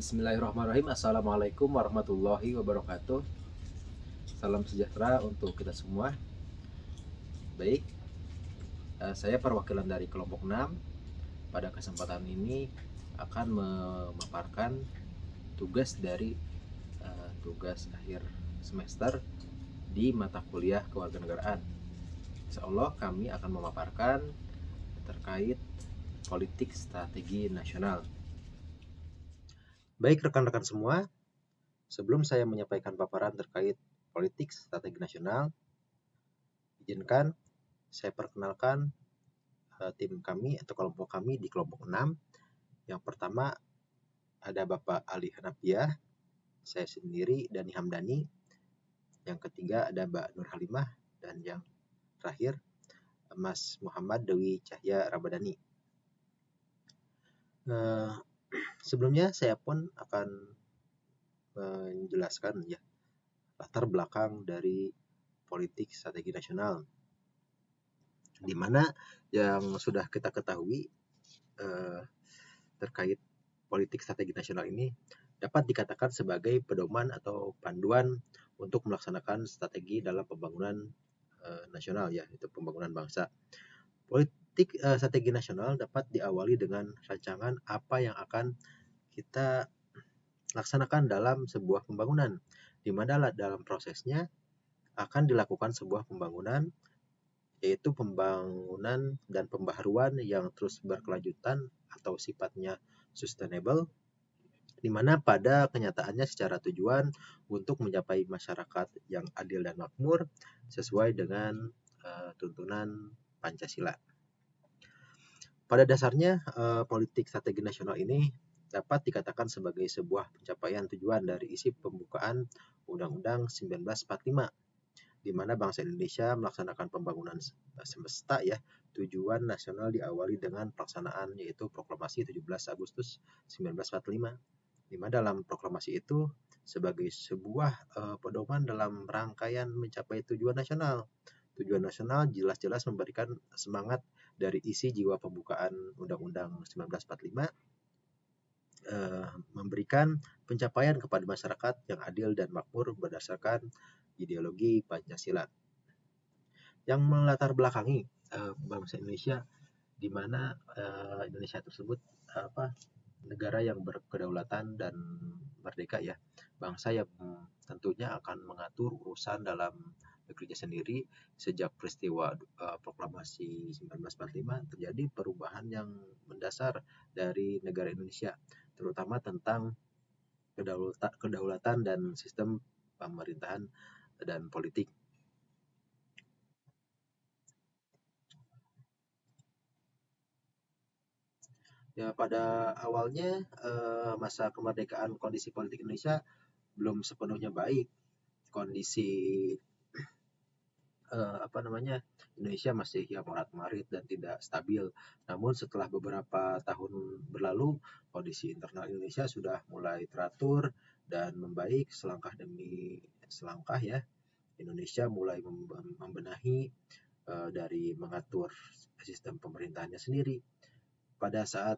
Bismillahirrahmanirrahim. Assalamualaikum warahmatullahi wabarakatuh. Salam sejahtera untuk kita semua. Baik, saya perwakilan dari kelompok 6. Pada kesempatan ini akan memaparkan tugas dari tugas akhir semester di mata kuliah kewarganegaraan. Insya Allah kami akan memaparkan terkait politik strategi nasional. Baik rekan-rekan semua, sebelum saya menyampaikan paparan terkait politik strategi nasional, izinkan saya perkenalkan tim kami atau kelompok kami di kelompok 6. Yang pertama ada Bapak Ali Hanafiah, saya sendiri Dani Hamdani. Yang ketiga ada Mbak Nur Halimah, dan yang terakhir Mas Muhammad Dewi Cahya Ramadhani. Sebelumnya saya pun akan menjelaskan ya latar belakang dari politik strategi nasional, di mana yang sudah kita ketahui terkait politik strategi nasional ini dapat dikatakan sebagai pedoman atau panduan untuk melaksanakan strategi dalam pembangunan nasional, ya, itu pembangunan bangsa. Politik strategi nasional dapat diawali dengan rancangan apa yang akan kita laksanakan dalam sebuah pembangunan, di mana dalam prosesnya akan dilakukan sebuah pembangunan, yaitu pembangunan dan pembaharuan yang terus berkelanjutan atau sifatnya sustainable, di mana pada kenyataannya secara tujuan untuk mencapai masyarakat yang adil dan makmur sesuai dengan tuntunan Pancasila. Pada dasarnya, politik strategi nasional ini dapat dikatakan sebagai sebuah pencapaian tujuan dari isi pembukaan Undang-Undang 1945, di mana bangsa Indonesia melaksanakan pembangunan semesta, ya. Tujuan nasional diawali dengan pelaksanaan, yaitu Proklamasi 17 Agustus 1945, di mana dalam proklamasi itu sebagai sebuah pedoman dalam rangkaian mencapai tujuan nasional. Tujuan nasional jelas-jelas memberikan semangat dari isi jiwa pembukaan Undang-Undang 1945, memberikan pencapaian kepada masyarakat yang adil dan makmur berdasarkan ideologi Pancasila. Yang melatar belakangi bangsa Indonesia, di mana Indonesia tersebut negara yang berkedaulatan dan merdeka, ya, bangsa yang tentunya akan mengatur urusan dalam negerinya sendiri. Sejak peristiwa proklamasi 1945 terjadi perubahan yang mendasar dari negara Indonesia, terutama tentang kedaulatan dan sistem pemerintahan dan politik. Ya, pada awalnya masa kemerdekaan kondisi politik Indonesia belum sepenuhnya baik. Kondisi Indonesia masih ya morat-marit dan tidak stabil. Namun setelah beberapa tahun berlalu, kondisi internal Indonesia sudah mulai teratur dan membaik selangkah demi selangkah, ya. Indonesia mulai membenahi dari mengatur sistem pemerintahannya sendiri. Pada saat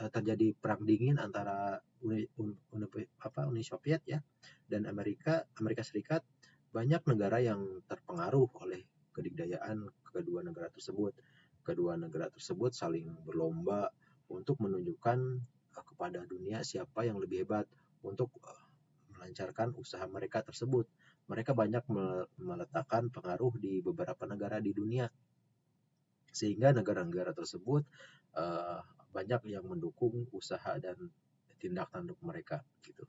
terjadi perang dingin antara Uni Soviet, ya, dan Amerika Serikat, banyak negara yang terpengaruh oleh kedikdayaan kedua negara tersebut. Kedua negara tersebut saling berlomba untuk menunjukkan kepada dunia siapa yang lebih hebat untuk melancarkan usaha mereka tersebut. Mereka banyak meletakkan pengaruh di beberapa negara di dunia, sehingga negara-negara tersebut banyak yang mendukung usaha dan tindak tanduk mereka, gitu.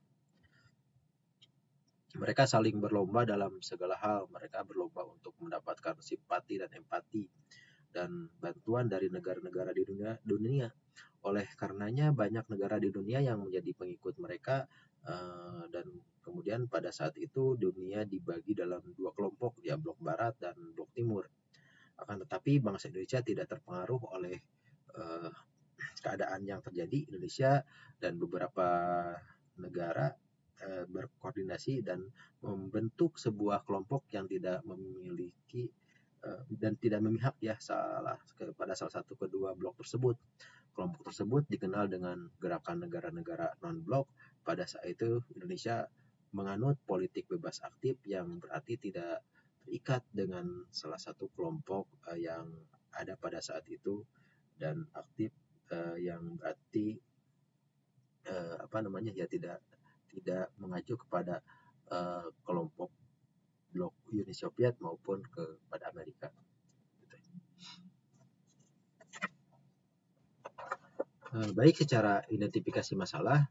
Mereka saling berlomba dalam segala hal. Mereka berlomba untuk mendapatkan simpati dan empati dan bantuan dari negara-negara di dunia. Oleh karenanya banyak negara di dunia yang menjadi pengikut mereka, dan kemudian pada saat itu dunia dibagi dalam dua kelompok, ya, blok barat dan blok timur. Akan tetapi bangsa Indonesia tidak terpengaruh oleh keadaan yang terjadi. Indonesia dan beberapa negara berkoordinasi dan membentuk sebuah kelompok yang tidak memiliki dan tidak memihak, ya, kepada salah satu kedua blok tersebut. Kelompok tersebut dikenal dengan Gerakan Negara-Negara Non-Blok pada saat itu Indonesia menganut politik bebas aktif yang berarti tidak terikat dengan salah satu kelompok yang ada pada saat itu, dan aktif yang berarti tidak mengacu kepada kelompok blok Uni Soviet maupun kepada Amerika. Baik, secara identifikasi masalah,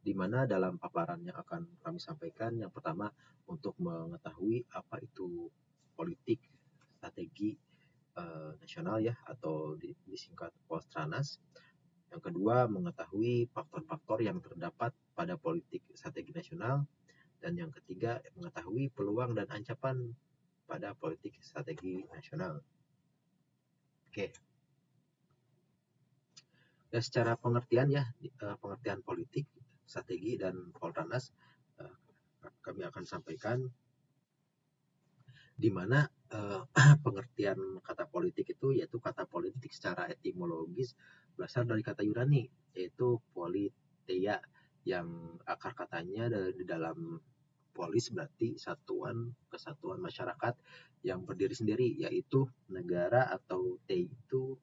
di mana dalam paparan yang akan kami sampaikan, yang pertama untuk mengetahui apa itu politik strategi nasional ya, atau disingkat Polstranas. Yang kedua, mengetahui faktor-faktor yang terdapat pada politik strategi nasional. Dan yang ketiga, mengetahui peluang dan ancaman pada politik strategi nasional. Oke. Dan secara pengertian ya, pengertian politik, strategi, dan Poltranas kami akan sampaikan, di mana pengertian kata politik itu yaitu kata politik secara etimologis berasal dari kata Yunani, yaitu politeia, yang akar katanya di dalam polis berarti satuan, kesatuan masyarakat yang berdiri sendiri, yaitu negara, atau te itu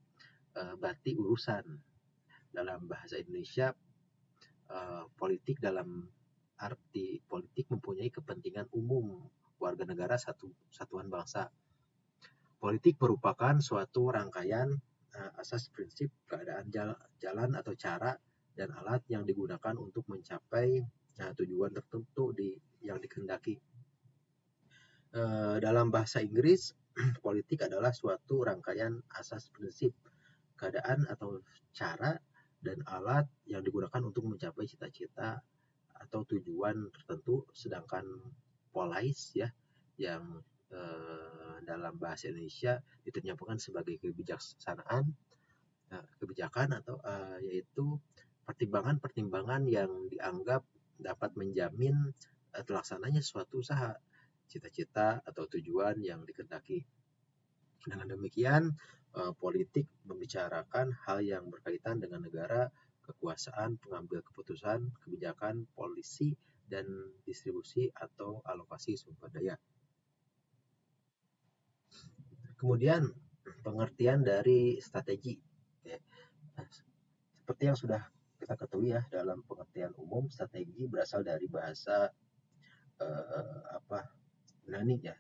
berarti urusan. Dalam bahasa Indonesia, politik dalam arti politik mempunyai kepentingan umum warga negara satuan bangsa. Politik merupakan suatu rangkaian asas prinsip keadaan jalan atau cara dan alat yang digunakan untuk mencapai tujuan tertentu yang dikehendaki. Dalam bahasa Inggris, politik adalah suatu rangkaian asas prinsip keadaan atau cara dan alat yang digunakan untuk mencapai cita-cita atau tujuan tertentu, sedangkan polais ya, yang dalam bahasa Indonesia diterjemahkan sebagai kebijakan atau yaitu pertimbangan-pertimbangan yang dianggap dapat menjamin terlaksananya suatu usaha, cita-cita atau tujuan yang dikehendaki. Dengan demikian, politik membicarakan hal yang berkaitan dengan negara, kekuasaan, pengambil keputusan, kebijakan, polisi, dan distribusi atau alokasi sumber daya. Kemudian, pengertian dari strategi. Seperti yang sudah kita ketahui ya, dalam pengertian umum, strategi berasal dari bahasa Yunani ya,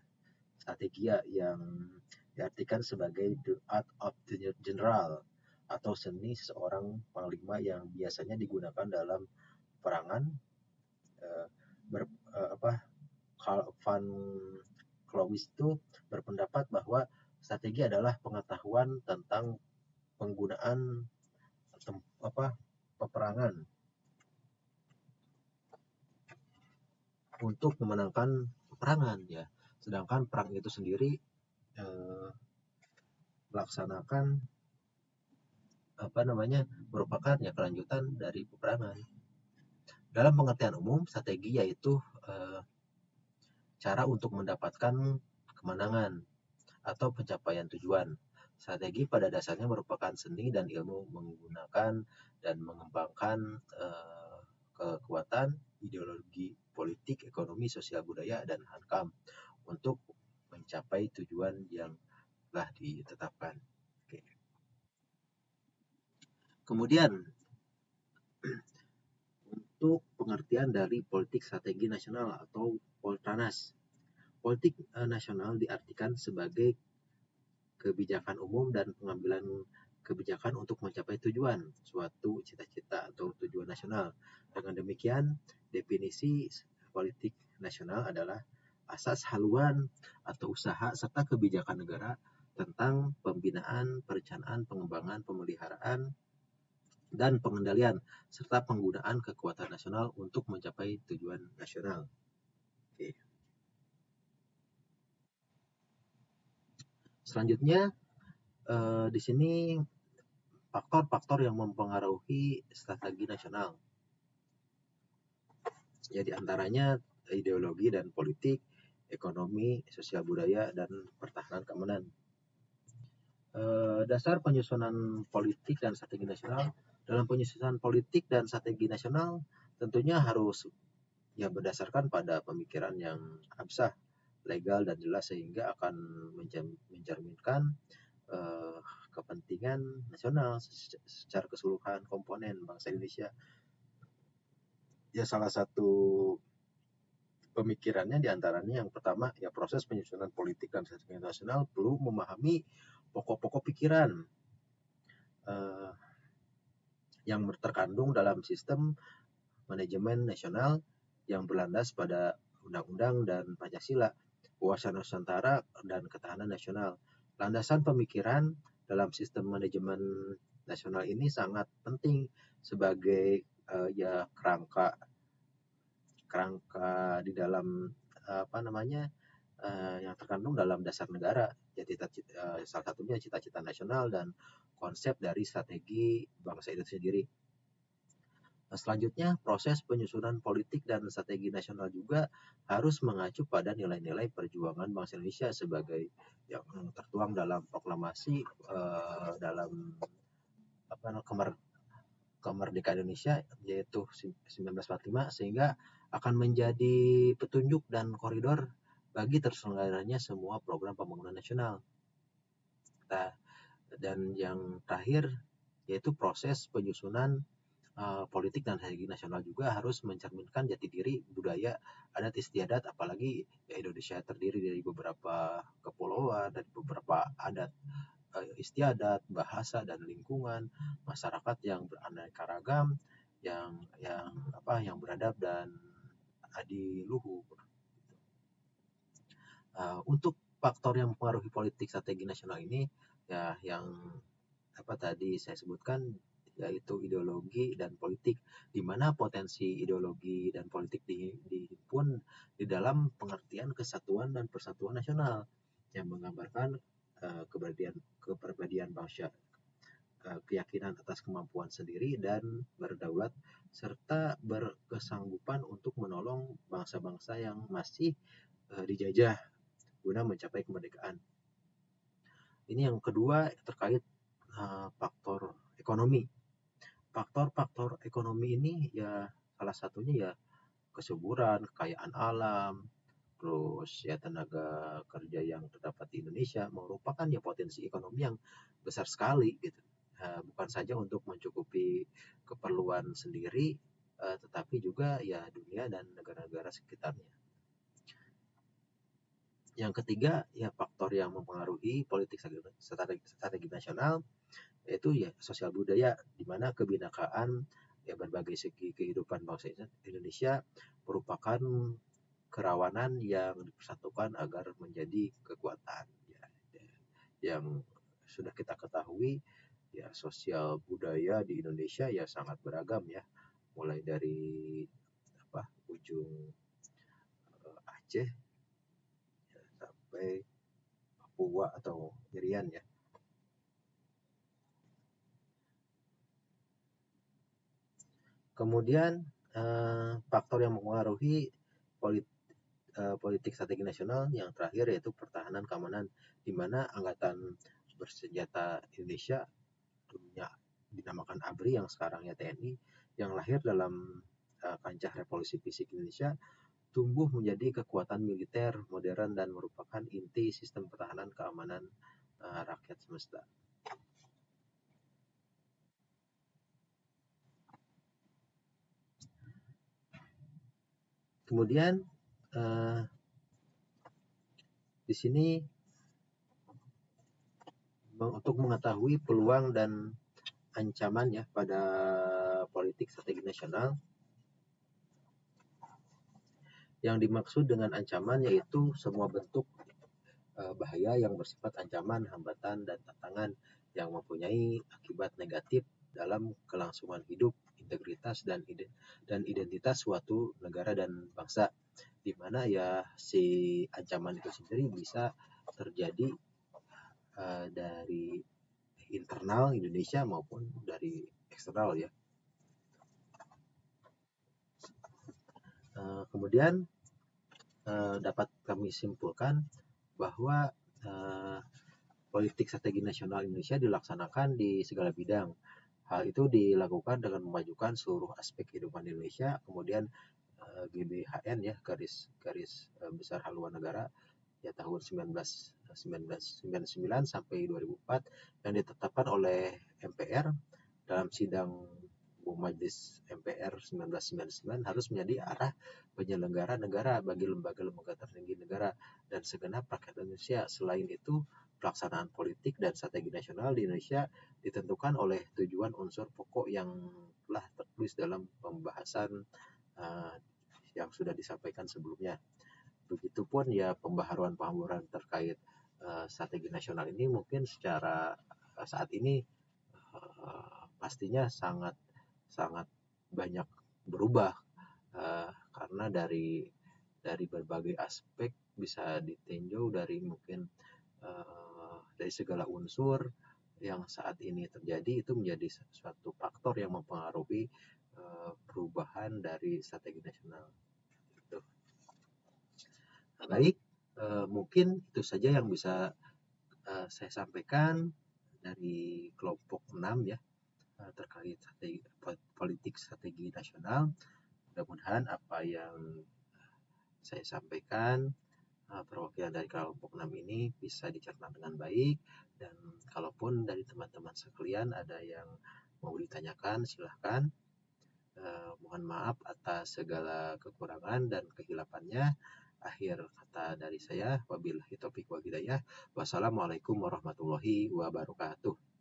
strategia, yang diartikan sebagai the art of the general, atau seni seorang panglima yang biasanya digunakan dalam perangan. Van Clowis itu berpendapat bahwa strategi adalah pengetahuan tentang penggunaan peperangan untuk memenangkan peperangan ya, sedangkan perang itu sendiri melaksanakan merupakan ya kelanjutan dari peperangan. Dalam pengertian umum, strategi yaitu cara untuk mendapatkan kemenangan atau pencapaian tujuan. Strategi pada dasarnya merupakan seni dan ilmu menggunakan dan mengembangkan kekuatan, ideologi, politik, ekonomi, sosial budaya, dan hankam untuk mencapai tujuan yang telah ditetapkan. Oke. Kemudian, untuk pengertian dari politik strategi nasional atau Poltranas. Politik nasional diartikan sebagai kebijakan umum dan pengambilan kebijakan untuk mencapai tujuan, suatu cita-cita atau tujuan nasional. Dengan demikian, definisi politik nasional adalah asas haluan atau usaha serta kebijakan negara tentang pembinaan, perencanaan, pengembangan, pemeliharaan, dan pengendalian serta penggunaan kekuatan nasional untuk mencapai tujuan nasional. Oke. Selanjutnya, di sini faktor-faktor yang mempengaruhi strategi nasional. Ya, di antaranya ideologi dan politik, ekonomi, sosial budaya, dan pertahanan keamanan. Dasar penyusunan politik dan strategi nasional. Dalam penyusunan politik dan strategi nasional, tentunya harus ya berdasarkan pada pemikiran yang absah, legal dan jelas sehingga akan mencerminkan kepentingan nasional secara keseluruhan komponen bangsa Indonesia. Ya salah satu pemikirannya diantaranya yang pertama ya proses penyusunan politik dan strategi nasional perlu memahami pokok-pokok pikiran yang terkandung dalam sistem manajemen nasional yang berlandas pada undang-undang dan Pancasila, wawasan Nusantara dan ketahanan nasional. Landasan pemikiran dalam sistem manajemen nasional ini sangat penting sebagai ya kerangka di dalam yang terkandung dalam dasar negara, ya salah satunya cita-cita nasional dan konsep dari strategi bangsa itu sendiri. Selanjutnya, proses penyusunan politik dan strategi nasional juga harus mengacu pada nilai-nilai perjuangan bangsa Indonesia sebagai yang tertuang dalam proklamasi dalam kemerdekaan Indonesia yaitu 1945, sehingga akan menjadi petunjuk dan koridor bagi terselenggaranya semua program pembangunan nasional. Nah, dan yang terakhir yaitu proses penyusunan politik dan strategi nasional juga harus mencerminkan jati diri, budaya, adat istiadat, apalagi ya Indonesia terdiri dari beberapa kepulauan dan beberapa adat istiadat, bahasa dan lingkungan, masyarakat yang beraneka ragam, yang beradab dan adiluhur. Untuk faktor yang mempengaruhi politik strategi nasional ini ya yang tadi saya sebutkan, yaitu ideologi dan politik, di mana potensi ideologi dan politik dihimpun di dalam pengertian kesatuan dan persatuan nasional yang menggambarkan kepribadian bangsa, keyakinan atas kemampuan sendiri dan berdaulat, serta berkesanggupan untuk menolong bangsa-bangsa yang masih dijajah guna mencapai kemerdekaan. Ini yang kedua terkait faktor ekonomi. Faktor-faktor ekonomi ini ya salah satunya ya kesuburan, kekayaan alam, terus ya tenaga kerja yang terdapat di Indonesia merupakan ya potensi ekonomi yang besar sekali gitu. Bukan saja untuk mencukupi keperluan sendiri, tetapi juga ya dunia dan negara-negara sekitarnya. Yang ketiga ya faktor yang mempengaruhi politik strategi nasional yaitu ya sosial budaya, di mana kebinekaan ya berbagai segi kehidupan bangsa Indonesia merupakan kerawanan yang dipersatukan agar menjadi kekuatan. Yang sudah kita ketahui ya sosial budaya di Indonesia ya sangat beragam ya, mulai dari ujung Aceh ya, sampai Papua atau Irian ya. Kemudian faktor yang mempengaruhi politik strategi nasional yang terakhir yaitu pertahanan keamanan, di mana angkatan bersenjata Indonesia dinamakan ABRI yang sekarangnya TNI, yang lahir dalam kancah revolusi fisik Indonesia, tumbuh menjadi kekuatan militer modern dan merupakan inti sistem pertahanan keamanan rakyat semesta. Kemudian di sini untuk mengetahui peluang dan ancaman ya pada politik strategi nasional. Yang dimaksud dengan ancaman yaitu semua bentuk bahaya yang bersifat ancaman, hambatan, dan tantangan yang mempunyai akibat negatif dalam kelangsungan hidup, integritas, dan identitas suatu negara dan bangsa, di mana ya si ancaman itu sendiri bisa terjadi dari internal Indonesia maupun dari eksternal ya. Kemudian dapat kami simpulkan bahwa politik strategi nasional Indonesia dilaksanakan di segala bidang, Hal itu dilakukan dengan memajukan seluruh aspek kehidupan Indonesia, kemudian GBHN ya, garis garis besar haluan negara ya tahun 1999 sampai 2004 yang ditetapkan oleh MPR dalam sidang Majelis MPR 1999 harus menjadi arah penyelenggara negara bagi lembaga-lembaga tertinggi negara dan segenap rakyat Indonesia. Selain itu, pelaksanaan politik dan strategi nasional di Indonesia ditentukan oleh tujuan unsur pokok yang telah tertulis dalam pembahasan uh, yang sudah disampaikan sebelumnya. Begitupun ya pembaharuan-pembaharuan terkait strategi nasional ini mungkin secara saat ini pastinya sangat sangat banyak berubah karena dari berbagai aspek bisa ditinjau dari mungkin dari segala unsur yang saat ini terjadi itu menjadi suatu faktor yang mempengaruhi perubahan dari strategi nasional. Gitu. Nah, baik, mungkin itu saja yang bisa saya sampaikan dari kelompok 6 ya terkait politik strategi nasional. Mudah-mudahan apa yang saya sampaikan perwakilan dari kelompok 6 ini bisa dicerna dengan baik, dan kalaupun dari teman-teman sekalian ada yang mau ditanyakan silahkan. Mohon maaf atas segala kekurangan dan kehilafannya. Akhir kata dari saya, wabillahi taufiq wal hidayah. Wassalamualaikum warahmatullahi wabarakatuh.